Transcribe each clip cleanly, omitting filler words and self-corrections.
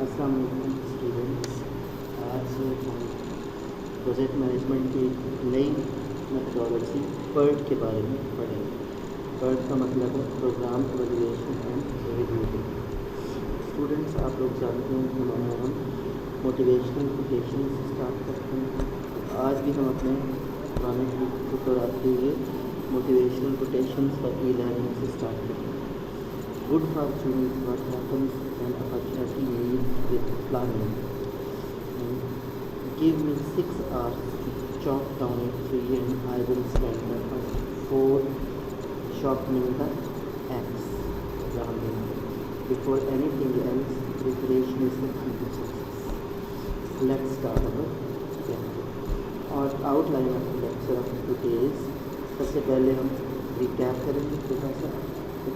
अस्सलाम वालेकुम स्टूडेंट्स। आज हम प्रोजेक्ट मैनेजमेंट की नई मेथडोलॉजी PERT के बारे में पढ़ेंगे। PERT का मतलब है program evaluation and review. Students, आप लोग जानते हैं कि हम मोटिवेशनल कोटेशन से स्टार्ट करते हैं। तो आज भी हम अपने पुराने तरीके को दोहराते हुए मोटिवेशनल कोटेशन फॉर ई-लर्निंग से स्टार्ट करेंगे। Good fortune is what happens when opportunity meets with planning. Give me 6 hours to chop down a tree and I will spend the first 4 sharpening the axe. Before anything else, preparation is the key to success. Let's start our lecture. और outline of the lecture of today's सबसे पहले हम recap करेंगे थोड़ा सा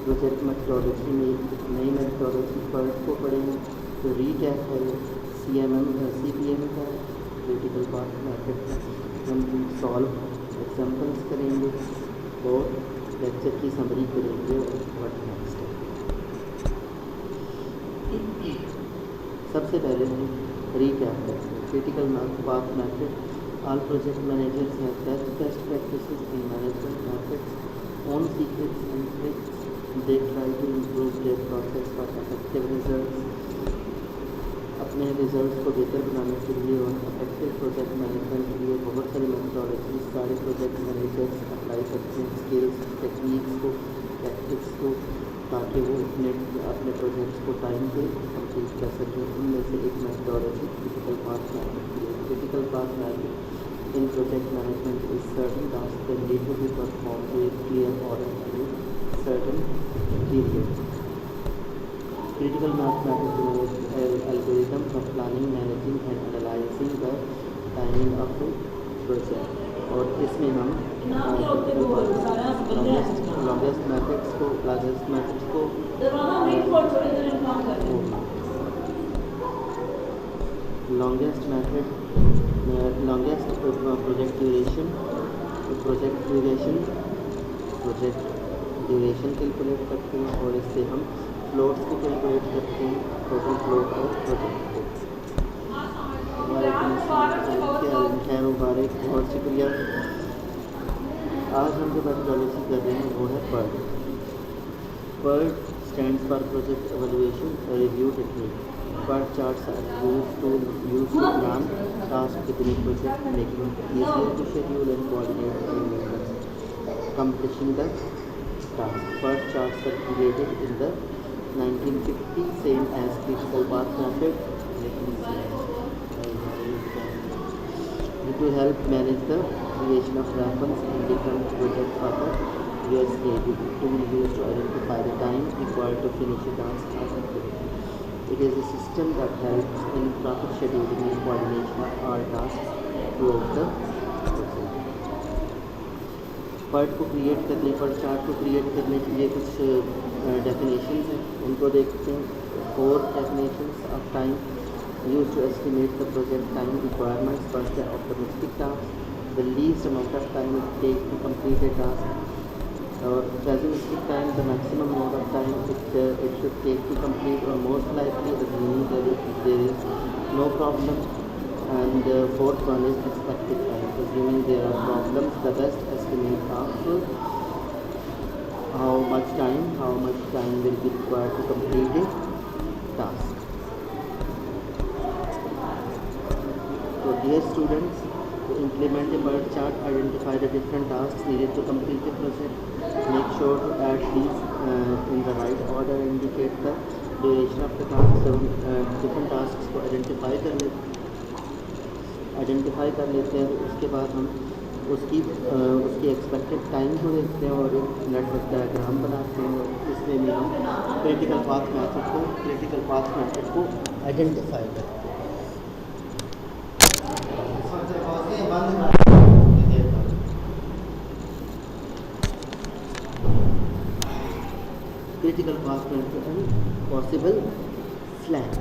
project methodology में एक नई मेथडोलॉजी PERT को पढ़ेंगे। तो रीकैप है CPM का क्रिटिकल पाथ मेथड हम सॉल्व एग्जांपल्स करेंगे और लेक्चर की समरी करेंगे और व्हाट नेक्स्ट है। सबसे पहले हम रीकैप करते हैं critical path method. All project managers have best practices in management methods, own secrets and tricks. They try to improve their process for effective results. अपने रिजल्ट्स को बेहतर बनाने के लिए और इफेक्टिव प्रोजेक्ट मैनेजमेंट के लिए बहुत सारी मेथडोलॉजीज सारे प्रोजेक्ट मैनेजर्स अप्लाई करते हैं, स्किल्स टेक्निक्स को टैक्टिक्स को, ताकि वो अपने प्रोजेक्ट्स को टाइम पे कंप्लीट कर सकें। उनमें से एक मेथडोलॉजी क्रिटिकल पाथ मैनेजमेंट की है। Critical path management in project management is certain task that need to be performed with clear order and certain period. Critical mathematics is algorithm for planning, managing and analyzing the timing of a project. और इसमें हम longest methods को longest project duration calculate करते हैं और इससे हम floats को कैलकुलेट करते हैं, टोटल फ्लोट और प्रोजेक्ट को। खैर मुबारक और शुक्रिया। आज हम जो मेथडोलॉजी कर रहे हैं वो है PERT। PERT stands for project evaluation review technique. PERT charts are used to plan tasks within a project, making it easier to schedule and coordinate team members accomplishing the task. PERT charts were created in the 1950, same as critical path method. To help manage the creation of reference and different projects for the USAID, tool used to identify the time required to finish a task effectively. It is a system that helps in proper scheduling and coordination of all tasks throughout the process. PERT को create करने पर chart को create करने के लिए कुछ definitions हैं, उनको देखते हैं। 4 definitions of time used to estimate the project time requirements. First, the optimistic task, the least amount of time it takes to complete a task. Or pessimistic time, the maximum amount of time it should take to complete, or most likely assuming there is no problem. And the fourth one is expected time, assuming there are problems, the best estimate of how much time will be required to complete a task. So dear students, to implement a PERT chart, identify the different tasks needed to complete the project. Make sure to add these in the right order, indicate the duration of the task. So different tasks को identify कर लेते हैं। तो उसके बाद हम उसकी expected time को देखते हैं और एक नेटवर्क डायग्राम बनाते हैं और इसमें भी हम क्रिटिकल पाथ मेथड को आइडेंटिफाई करते हैं। Critical path method and possible slack.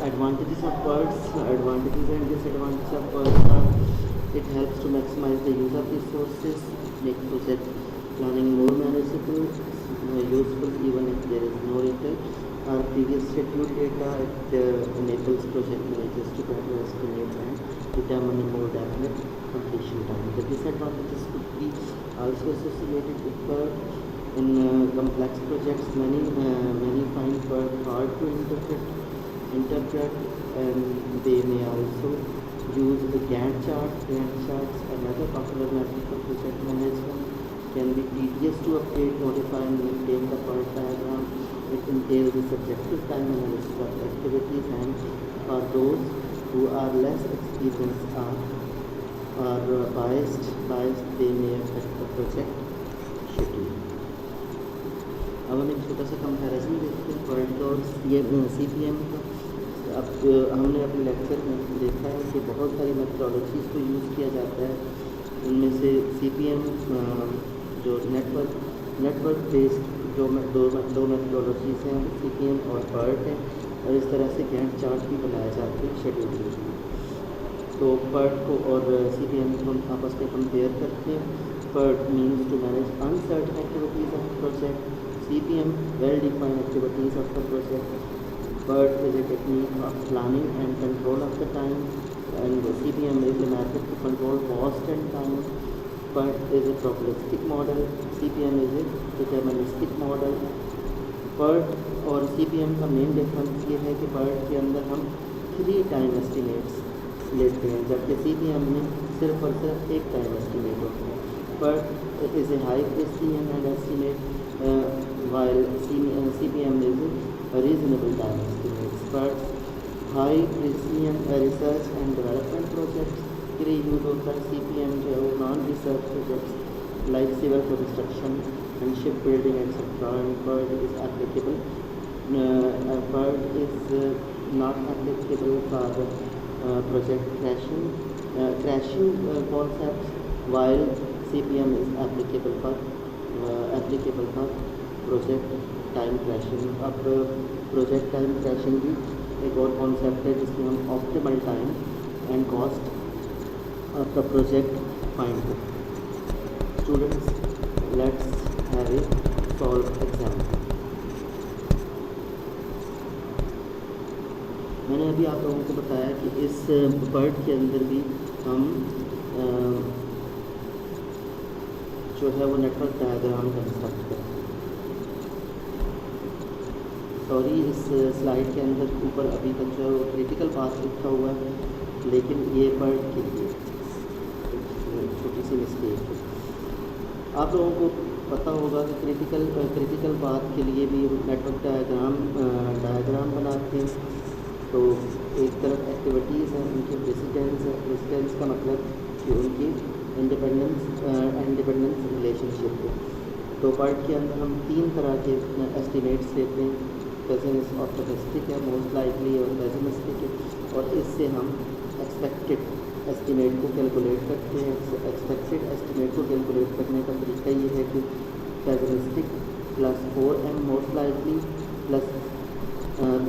Advantages of PERT and disadvantages of PERT are It helps to maximize the use of resources, make project planning more manageable, useful even if there is no return. Our previous scheduled data, it enables project managers to better estimate and determine a more definite completion time. The disadvantages could be also associated with PERT. In complex projects, many find PERT hard to interpret, and they may also use the Gantt chart. Gantt charts, another popular method for project management, can be tedious to update, modify, and maintain the PERT diagram. It entails the subjective time analysis of activities, and for those who are less experienced are biased, they may affect the project schedule. अब हम एक छोटा सा comparison देखते हैं PERT और CPM का। अब हमने अपने लेक्चर में देखा है कि बहुत सारी मेथडोलॉजीज़ को यूज़ किया जाता है। उनमें से CPM जो नेटवर्क बेस्ड जो दो मेथडोलॉजीज़ हैं, CPM और PERT हैं, और इस तरह से गैंट चार्ट भी बनाए जाते हैं शेड्यूल के लिए। तो PERT को और CPM को हम आपस में कंपेयर करते हैं। PERT means to manage uncertain activities of project, CPM well-defined activities of the project. PERT is a technique of planning and control of the time, and the CPM is a method to control cost and time. PERT is a probabilistic model, CPM is a deterministic model. PERT और CPM का main difference ये है कि PERT के अंदर हम 3 time estimates लेते हैं, जबकि CPM में सिर्फ और सिर्फ एक टाइम एस्टिमेट होता है। PERT is a high precision and estimate, while CPM is a reasonable time estimate. PERT high precision research and development projects के लिए यूज़ होता है। CPM जो है वो non research projects like civil construction and ship building etcetera, and PERT is applicable. PERT is not applicable for project crashing concepts, while CPM is applicable for project time crashing. अब project time crashing भी एक और concept है जिसमें हम optimal time and cost of the project find करते हैं। Students, let's have A solve example. मैंने अभी आप लोगों को बताया कि इस PERT के अंदर भी हम जो है वो नेटवर्क डायग्राम कंस्ट्रक्ट करते हैं। सॉरी, इस स्लाइड के अंदर ऊपर अभी तक जो है वो क्रिटिकल पाथ लिखा हुआ है, लेकिन ये PERT के लिए छोटी सी मिस्टेक है। आप लोगों को पता होगा कि क्रिटिकल पाथ के लिए भी नेटवर्क डायग्राम बनाते हैं। तो एक तरफ एक्टिविटीज़ हैं, उनके प्रेसिडेंस है। प्रेसिडेंस का मतलब कि उनकी इंडिपेंडेंस रिलेशनशिप है। तो PERT के अंदर हम 3 तरह के एस्टिमेट्स लेते हैं। ऑप्टिमिस्टिक है, मोस्ट लाइकली, और पेसिमिस्टिक है। और इससे हम एक्सपेक्टेड एस्टिमेट को कैलकुलेट करते हैं। एक्सपेक्टेड एस्टिमेट को कैलकुलेट करने का तरीका ये है कि pessimistic plus 4m most likely plus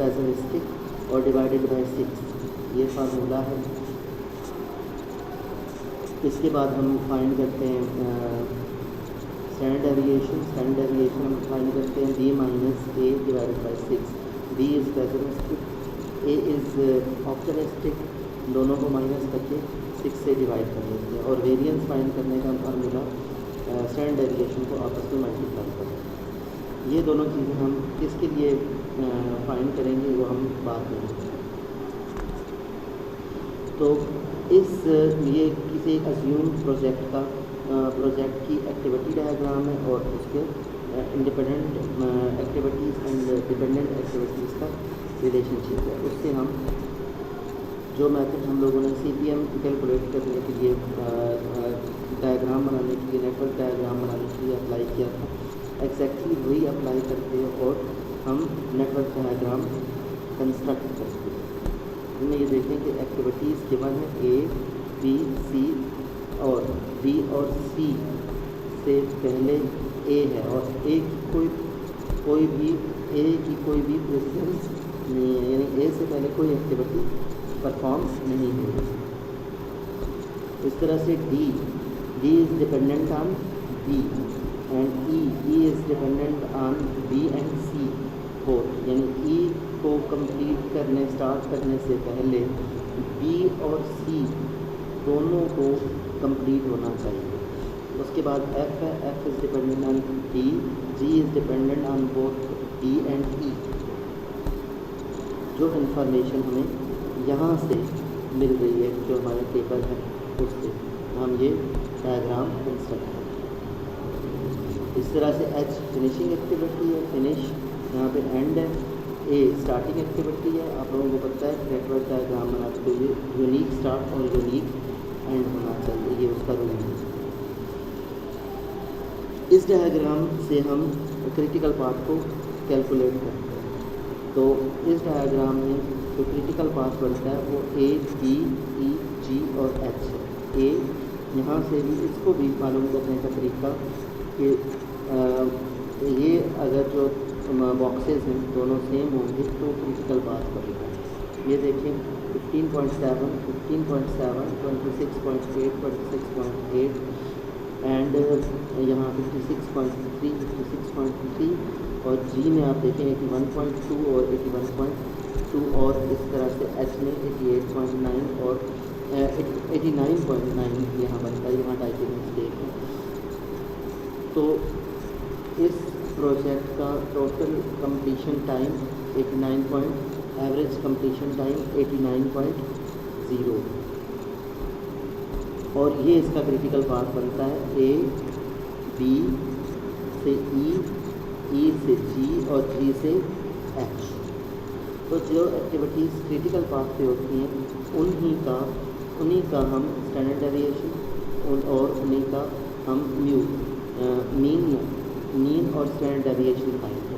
pessimistic और डिवाइडेड बाय 6, ये फार्मूला है। इसके बाद हम फाइंड करते हैं स्टैंडर्ड डेविएशन हम फाइंड करते हैं b minus a divided by 6। b is pessimistic, a is optimistic, दोनों को माइनस करके 6 से डिवाइड कर देते हैं। और वेरिएंस फाइंड करने का फार्मूला स्टैंडर्ड डेविएशन को आपस में मल्टीप्लाई करते हैं। ये दोनों चीज़ें हम किसके लिए फाइंड करेंगे वो हम बाद में। तो ये किसी अज्यूम प्रोजेक्ट की एक्टिविटी डायग्राम है और उसके independent activities and dependent activities का रिलेशनशिप है। उससे हम जो मेथड हम लोगों ने CPM कैलकुलेट करने के लिए डायग्राम बनाने के लिए नेटवर्क डायग्राम बनाने के लिए अप्लाई किया था, एक्जैक्टली वही अप्लाई करते हैं और हम नेटवर्क डायग्राम कंस्ट्रक्ट करते हैं। इनमें ये देखें कि एक्टिविटीज़ गिवन है A, B, C, और B और C से पहले A है, और A की कोई भी प्रेसिडेंस नहीं है, यानी A से पहले कोई एक्टिविटी परफॉर्म नहीं हुई। इस तरह से D is dependent on B and E is dependent on B and C both, यानी ई को कंप्लीट करने स्टार्ट करने से पहले बी और सी दोनों को कंप्लीट होना चाहिए। उसके बाद एफ है, F is dependent on D, G is dependent on both D and E. जो इन्फॉर्मेशन हमें यहाँ से मिल रही है, जो हमारे टेबल है उससे हम ये डायग्राम कंस्ट्रक्ट करें। इस तरह से एच फिनिशिंग एक्टिविटी है, फिनिश यहाँ पे एंड है, ए स्टार्टिंग एक्टिविटी है। आप लोगों को पता है नेटवर्क डायग्राम बनाते हुए यूनिक स्टार्ट और यूनिक एंड होना चाहिए, ये उसका रूल है। इस डायग्राम से हम क्रिटिकल पाथ को कैलकुलेट करते हैं। तो इस डायग्राम में जो क्रिटिकल पाथ बनता है वो ए, बी, ई, जी और एच है। ए यहाँ से भी इसको भी मालूम करने का तरीका कि ये अगर जो बॉक्सेस हैं दोनों सेम होंगे तो क्रिटिकल पाथ बनेगा। ये देखें 15.7, 15.7, 26.8, 26.8 एंड यहाँ 56.3, 56.3 और जी में आप देखें 81.2 और 81.2 और इस तरह से एच में 88.9 और 89.9 यहाँ बनता है, यहाँ टाइपिंग मिस्टेक है। तो इस प्रोजेक्ट का total completion time 89 average completion time 89.0 और ये इसका क्रिटिकल पाथ बनता है ए, बी से ई से जी और जी से एच। तो जो एक्टिविटीज़ क्रिटिकल पाथ पे होती हैं उन्हीं का हम स्टैंडर्ड डेविएशन और उन्हीं का हम मीन और स्टैंडर्ड डेविएशन पाएंगे।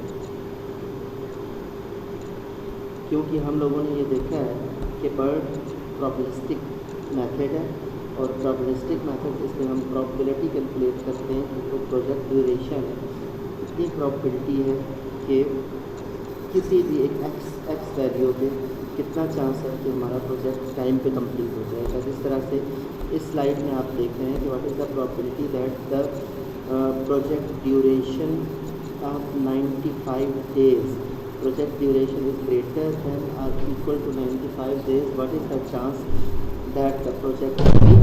क्योंकि हम लोगों ने ये देखा है कि बर्ड प्रोबेबिलिस्टिक मेथड है और प्रोबेबिलिस्टिक मेथड इसमें हम प्रोबेबिलिटी कैलकुलेट करते हैं। तो प्रोजेक्ट ड्यूरेशन है, इतनी प्रोबेबिलिटी है कि किसी भी एक एक्स वैल्यू पे कितना चांस है कि हमारा प्रोजेक्ट टाइम पे कंप्लीट हो जाएगा। जिस तरह से इस स्लाइड में आप देख रहे हैं कि what is the probability that the project duration of 95 days, project duration is greater than or equal to 95 days, what is the chance that the project will be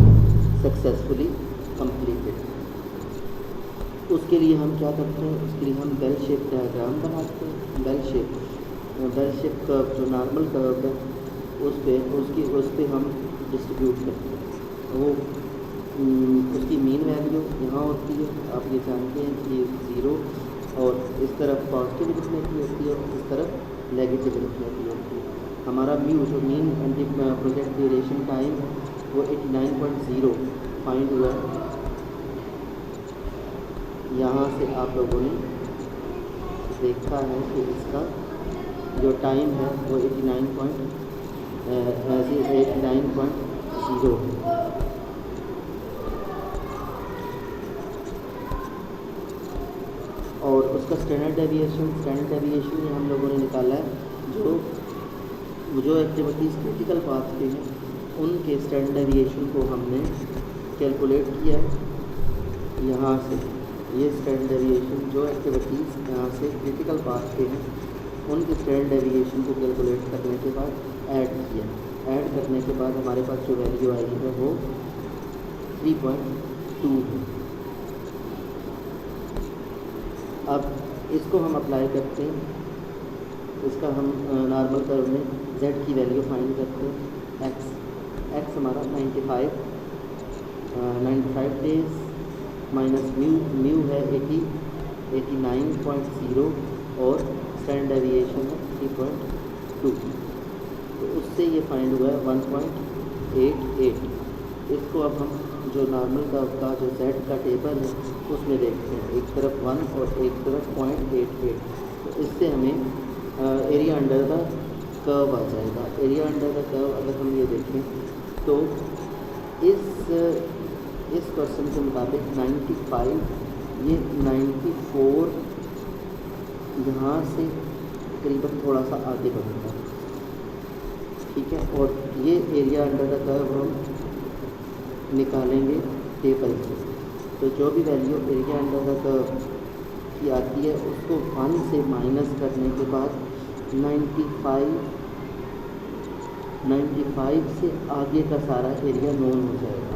successfully completed? उसके लिए हम क्या करते हैं, उसके लिए हम बेल शेप डायग्राम बनाते हैं। बेल शेप कर्व जो नॉर्मल कर्व है उस पे हम डिस्ट्रीब्यूट करते हैं। वो उसकी मीन वैल्यू यहाँ होती है, आप ये जानते हैं कि 0 और इस तरफ पॉजिटिव लिखने की होती है और इस तरफ नेगेटिव लिखने की होती है। हमारा म्यू जो मीन प्रोजेक्ट ड्यूरेशन टाइम वो 89.0 फाइंड हुआ है। यहाँ से आप लोगों ने देखा है कि इसका जो टाइम है वो 89.0 है। और उसका स्टैंडर्ड डेविएशन हम लोगों ने निकाला है। जो एक्टिविटीज़ क्रिटिकल पाथ पे हैं उनके स्टैंडर्ड डेविएशन को हमने कैलकुलेट किया यहाँ से। ये स्टैंडर्ड डेविएशन जो एक्टिविटीज़ यहाँ से क्रिटिकल पाथ पे हैं उनके स्टैंडर्ड डेविएशन को कैलकुलेट करने के बाद ऐड किया। ऐड करने के बाद हमारे पास जो वैल्यू आई है वो 3.2 है। अब इसको हम अप्लाई करते हैं, इसका हम नॉर्मल कर्व में z की वैल्यू फाइंड करते हैं। x हमारा 95 डेज माइनस म्यू है 89.0 और स्टैंडर्ड डेविएशन है 3.2। तो उससे ये फाइंड हुआ है 1.88। इसको अब हम जो नॉर्मल कर्व का जो z का टेबल है उसमें देखते हैं, एक तरफ 1 और एक तरफ 0.88। तो इससे हमें एरिया अंडर द कर्व आ जाएगा। एरिया अंडर द कर्व अगर हम ये देखें तो इस क्वेश्चन के मुताबिक 95, ये 94 यहाँ से करीबन थोड़ा सा आगे बढ़ेगा, ठीक है। और ये एरिया अंडर द कर्व हम निकालेंगे टेबल से। तो जो भी value area under the curve की आती है उसको 1 से माइनस करने के बाद 95 से आगे का सारा एरिया नोन हो जाएगा।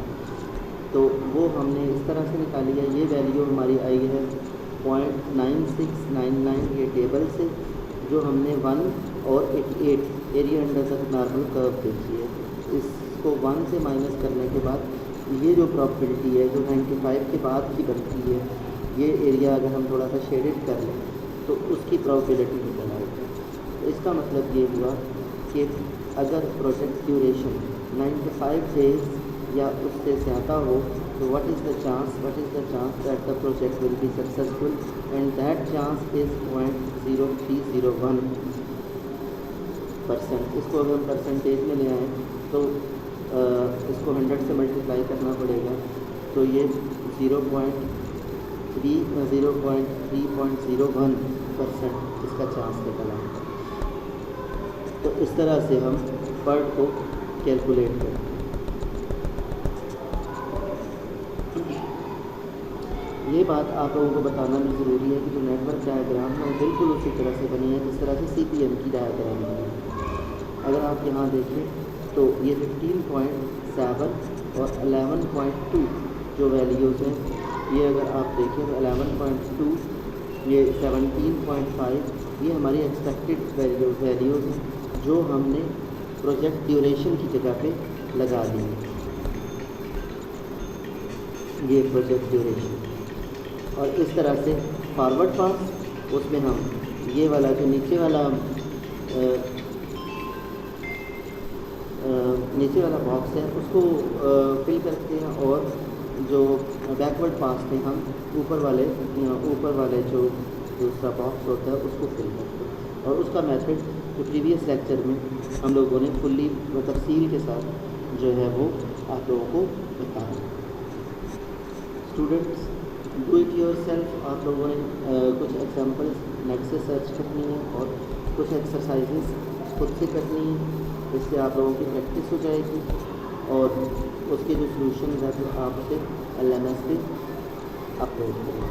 तो वो हमने इस तरह से निकाली है। ये वैल्यू हमारी आई है 0.9699 ये टेबल से, जो हमने 1 और 88 area under the normal curve देखी है। इसको 1 से माइनस करने के बाद ये जो प्रॉपर्टी है जो 95 के बाद की बनती है, ये एरिया अगर हम थोड़ा सा शेडेड कर लें तो उसकी प्रॉबिलिटी निकल आएगी। तो इसका मतलब ये हुआ कि अगर प्रोजेक्ट ड्यूरेशन 95 डेज या उससे ज़्यादा हो तो what is the chance that the project will be successful, and that chance is 0.0301%। इसको अगर हम परसेंटेज में ले आएँ तो इसको 100 से मल्टीप्लाई करना पड़ेगा, तो ये 0.301% इसका चांस निकला। तो इस तरह से हम PERT को कैलकुलेट करें। ये बात आप लोगों को बताना भी ज़रूरी है कि जो नेटवर्क डायग्राम है वो बिल्कुल उसी तरह से बनी है जिस तरह से CPM की डायग्राम बनी है। अगर आप यहाँ देखें तो ये 15.7 और 11.2 जो वैल्यूज़ हैं, ये अगर आप देखें तो 11.2, ये 17.5, ये हमारी एक्सपेक्टेड वैल्यूज़ हैं जो हमने प्रोजेक्ट ड्यूरेशन की जगह पे लगा दी है। ये प्रोजेक्ट ड्यूरेशन, और इस तरह से फॉरवर्ड पास उसमें हम ये वाला जो नीचे वाला बॉक्स है उसको फिल करते हैं, और जो बैकवर्ड पास में हम ऊपर वाले जो दूसरा बॉक्स होता है उसको फिल करते हैं। और उसका मेथड जो प्रीवियस लेक्चर में हम लोगों ने फुल्ली तफसील के साथ जो है वो आप लोगों को बताया। Students, do it yourself. आप लोगों ने कुछ एग्जांपल्स नेट से सर्च करनी है और कुछ एक्सरसाइजेस खुद से करनी है, इससे आप लोगों की प्रैक्टिस हो जाएगी, और उसके जो सॉल्यूशन है तो आप उसे LMS पे अपलोड करेंगे।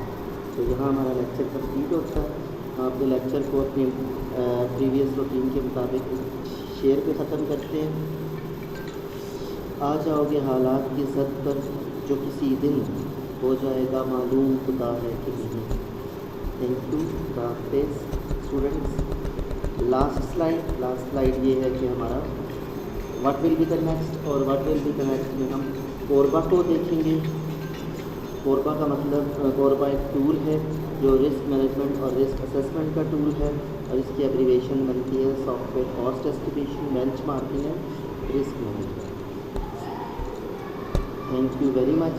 तो यहाँ हमारा लेक्चर कंप्लीट होता है। हम अपने लेक्चर को अपने प्रीवियस रूटीन के मुताबिक शेयर पे ख़त्म करते हैं। आ जाओगे हालात की ज़द पर जो किसी दिन हो जाएगा मालूम खुदा है कि नहीं। थैंक यू, हाफिज़ स्टूडेंट्स। लास्ट स्लाइड ये है कि हमारा what will be the next, और what will be the next में हम कोरबा को देखेंगे। कोरबा का मतलब कोरबा एक टूल है जो रिस्क मैनेजमेंट और रिस्क असेसमेंट का टूल है, और इसकी एब्रीविएशन बनती है software cost estimation, benchmarking and risk management. Thank you very much.